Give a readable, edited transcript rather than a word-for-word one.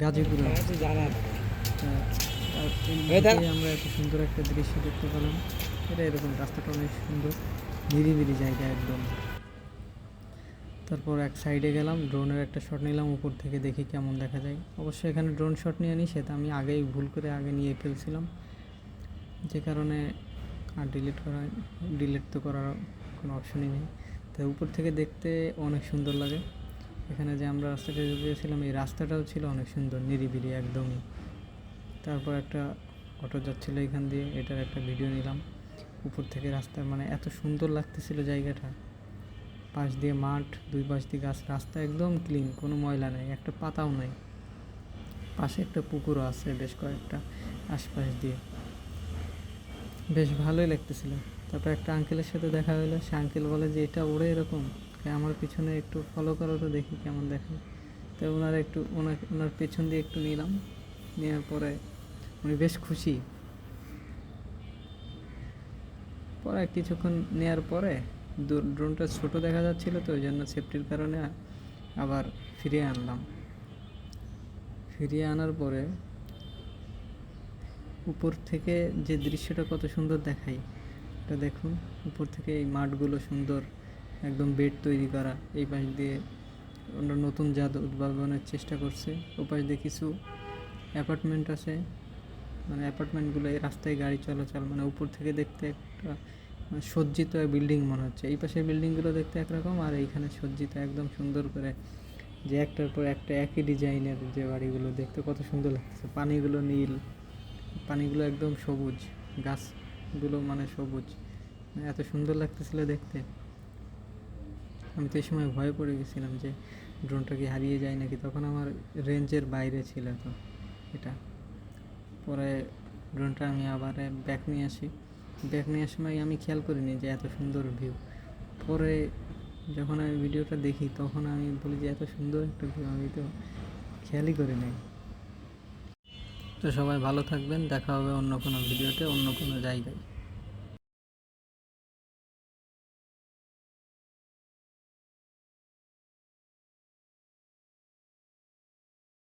গাজীপুরে আমরা এত সুন্দর একটা দৃশ্য দেখতে পেলাম। এটা এরকম রাস্তাটা অনেক সুন্দর, নিরিবিলি জায়গা একদম। তারপর এক সাইডে গেলাম, ড্রোনের একটা শট নিলাম, উপর থেকে দেখি কেমন দেখা যায়। অবশ্যই এখানে ড্রোন শট নিয়ে নিষেধ, আমি আগেই ভুল করে আগে নিয়ে ফেলছিলাম, যে কারণে আর ডিলিট তো করার কোনো অপশনই নেই। তাই উপর থেকে দেখতে অনেক সুন্দর লাগে। এখানে যে আমরা রাস্তাটা গিয়েছিলাম, এই রাস্তাটাও ছিল অনেক সুন্দর, নিরিবিলি একদমই। তারপর একটা অটো যাচ্ছিলো এখান দিয়ে, এটার একটা ভিডিও নিলাম উপর থেকে। রাস্তার মানে এত সুন্দর লাগতেছিল জায়গাটা, পাশ দিয়ে মাঠ, দুই পাশ দিয়ে গাছ, রাস্তা একদম ক্লিন, কোনো ময়লা নেই, একটা পাতাও নাই। পাশে একটা পুকুরও আছে বেশ কয়েকটা আশপাশ দিয়ে, বেশ ভালোই লাগতেছিল। তারপর একটা আঙ্কেলের সাথে দেখা হলো, সে আঙ্কেল বলে যে এটা ওড়ে এরকম, আমার পিছনে একটু ফলো করো তো দেখি কেমন দেখে। তো ওনার পেছন দিয়ে একটু নিলাম, নেওয়ার পরে উনি বেশ খুশি। পরে কিছুক্ষণ নেওয়ার পরে ড্রোনটা ছোট দেখা যাচ্ছিল, তো ওই জন্য সেফটির কারণে আবার ফিরিয়ে আনলাম। ফিরিয়ে আনার পরে উপর থেকে যে দৃশ্যটা কত সুন্দর দেখায়, এটা দেখুন। উপর থেকে এই মাঠগুলো সুন্দর, একদম বেড তৈরি করা। এই পাশ দিয়ে ওরা নতুন জাত উদ্ভাবনের চেষ্টা করছে। ওপাশ দিয়ে কিছু অ্যাপার্টমেন্ট আছে, মানে অ্যাপার্টমেন্টগুলো এই রাস্তায় গাড়ি চলাচল, মানে উপর থেকে দেখতে একটা মানে সজ্জিত বিল্ডিং মনে হচ্ছে। এই পাশের বিল্ডিংগুলো দেখতে একরকম, আর এইখানে সজ্জিত একদম সুন্দর করে, যে একটার পর একটা একই ডিজাইনের যে বাড়িগুলো দেখতে কত সুন্দর লাগছে। পানিগুলো নীল, পানিগুলো একদম সবুজ, গাছগুলো মানে সবুজ, এত সুন্দর লাগতেছিল দেখতে। আমি তো এই সময় ভয়ে পড়ে গেছিলাম যে ড্রোনটা কি হারিয়ে যায় নাকি, তখন আমার রেঞ্জের বাইরে ছিল তো এটা। পরে ড্রোনটা আমি আবার ব্যাক নিয়ে আসি। ব্যাক নেওয়ার সময় আমি খেয়াল করিনি যে এত সুন্দর ভিউ। পরে যখন আমি ভিডিওটা দেখি, তখন আমি বলি যে এত সুন্দর একটা ভিউ আমি তো খেয়ালই করি নাই। তো সবাই ভালো থাকবেন, দেখা হবে অন্য কোনো ভিডিওতে, অন্য কোনো জায়গায়।